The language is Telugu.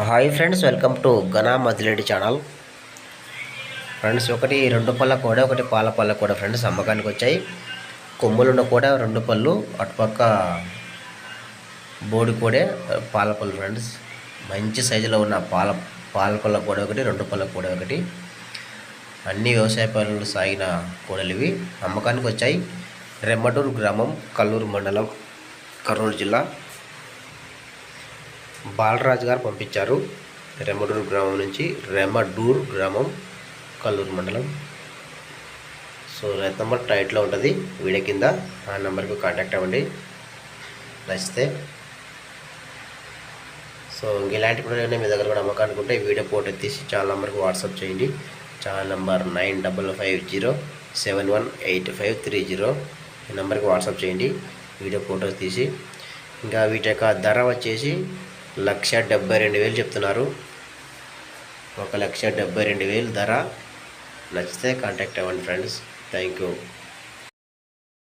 Hi friends, welcome to Ghana Madireddy channel. Friends, ఒకటి 2 పళ్ళ కోడ, ఒకటి పాల పళ్ళ కోడ ఫ్రెండ్స్ అమ్మకానికి వచ్చాయి. కొమ్ములున్న కోడ 2 పళ్ళు, అటుపక్క బోడి కోడే పాల పళ్ళు ఫ్రెండ్స్. మంచి సైజులో ఉన్న పాల పళ్ళ కోడ ఒకటి, 2 పళ్ళ కోడ ఒకటి. అన్ని వ్యవసాయ పనులు సాగిన కోడలు ఇవి అమ్మకానికి వచ్చాయి. రెమ్మడూరు గ్రామం, కల్లూరు మండలం, కర్నూలు జిల్లా. బాలరాజు గారు పంపించారు. రెమ్మడూరు గ్రామం నుంచి, రెమ్మడూరు గ్రామం, కల్లూరు మండలం. సో రైతు నెంబర్ టైట్లో ఉంటుంది వీడియో కింద. ఆ నెంబర్కి కాంటాక్ట్ అవ్వండి నచ్చితే. సో ఇలాంటి ప్రొడక్ట్ మీ దగ్గర కూడా అమ్మకానికి ఉంటే వీడియో ఫోటో తీసి ఛానల్ నెంబర్కి వాట్సాప్ చేయండి. Channel number 9550718530. ఈ నెంబర్కి వాట్సాప్ చేయండి వీడియో ఫోటోస్ తీసి. ఇంకా వీటి యొక్క ధర వచ్చేసి 1,72,000 చెప్తున్నారు. 1,72,000 ధర. నచ్చితే కాంటాక్ట్ అవ్వండి ఫ్రెండ్స్. Thank you.